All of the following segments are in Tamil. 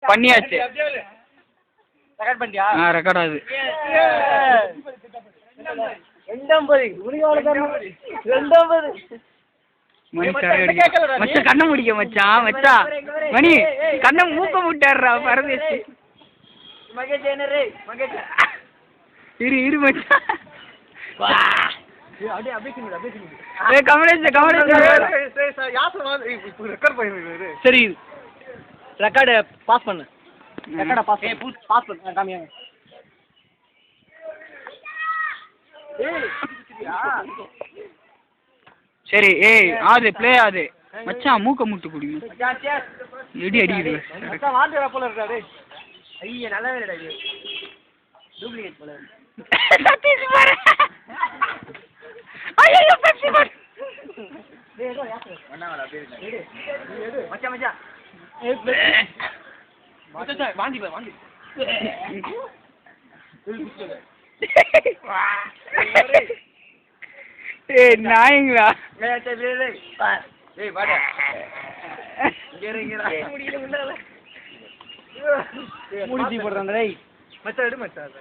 பண்ணியாச்சு. ரெக்கார்ட் பண்ணியா? ரெக்கார்ட் ஆகுது. 250. மச்சான் கண்ணை முடிக்க மச்சான். மணி கண்ணை மூக்க முட்டாடுறா பரதேசி. இரு மச்சான். சரி ரெக்கார்டு பாஸ் பண்ணு. ரெக்கார்டா பாஸ் பண்ணு. காமியாங்க. சரி ஏய் ஆது ப்ளே ஆது மச்சான் மூக்க முட்டு குடிங்க. எடி அடிக்குது மச்சான் வாந்தி வர போல இருக்கா டேய். ஐய நல்லாவே இல்லடா இது. டூப்ளிகேட் போல. சதீஷ் பாரு. ஐயோ பெப்சி பாரு. டேய் ஏதோ யாரு வந்தாங்கடா பேரு. எடு மச்சான் மச்சான். மச்சான் வாந்தி பாரு வாந்தி. ஏய் நாயங்களா. ஏய் வாடா. இங்கடா. முடியல உள்ளல. முடிச்சி போடுறானே டேய். மச்சான் எடு மச்சான்.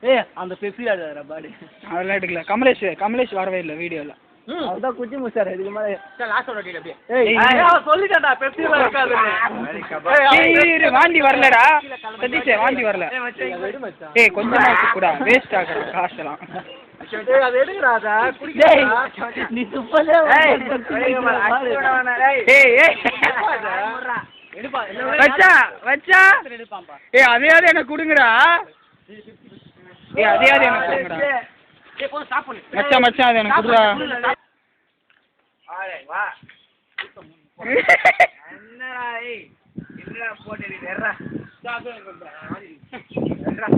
ஏய் அந்த பெப்சி ஆடுறா பாடி. அதெல்லாம் எடுக்கல. கமலேஷ் வரவே இல்லை வீடியோல. அதான் குச்சி முச்சாரு இதுக்கு மேல. சரி லாஸ்ட் ஓட அப்படியே. ஏய் சொல்லிட்டடா பெப்சி எல்லாம் இருக்காதுன்னு. ஏய் வாந்தி வரலடா. சதீஷ் வாந்தி வரல. ஏய் மச்சான் எடு மச்சான். ஏய் கொஞ்சமா குடா வேஸ்ட் ஆகுற காசெல்லாம். டேய் அது எடுங்கடா அத குடிடா. நீ துப்பலே. ஏய் ஏய் எடுப்பா. வச்சா ஏய் அதே எனக்கு கொடுங்கடா. ஏய் அதே எனக்கு கொடுங்கடா. ஏய் போய் ஸ்டாப் பண்ணு. மச்சான் அது எனக்கு குடுடா. ஆளே வா. என்னடா ஏய் என்னடா போடுறீ வெறா. ஸ்டாப் பண்ணுடா. வெறா.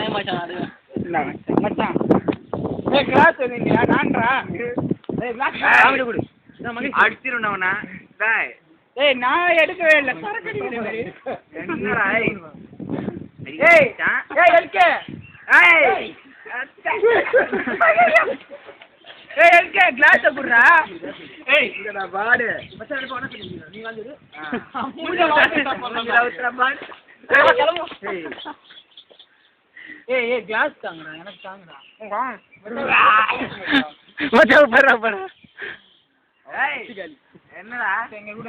ஏய் மச்சான் அது. மச்சான் ஏய் கிளாஸ் நீங்க நான்டா. ஏய் கிளாஸ் காமெடி குடு. நான் மகி அடிச்சிருனவனா. டேய் ஏய் நான் எடுக்கவே இல்ல சரக்கு அடிக்கிறேன். என்னடா ஏய் ஏய் ஏய் எல்கே ஏய் ஏய் எல்கே கிளாஸ் குடுறா. ஏய் இங்கடா பாடு. மச்சான் எடுப்பா என்ன சொல்றீங்க? நீ வந்து முடிஞ்ச வாங்க பாடு. ஏய் கிளம்பு. ஏய் கிளாஸ் தாங்கடா எனக்கு தாங்கடா. மச்சான் பரா. ஏய் என்னடா எங்க கூட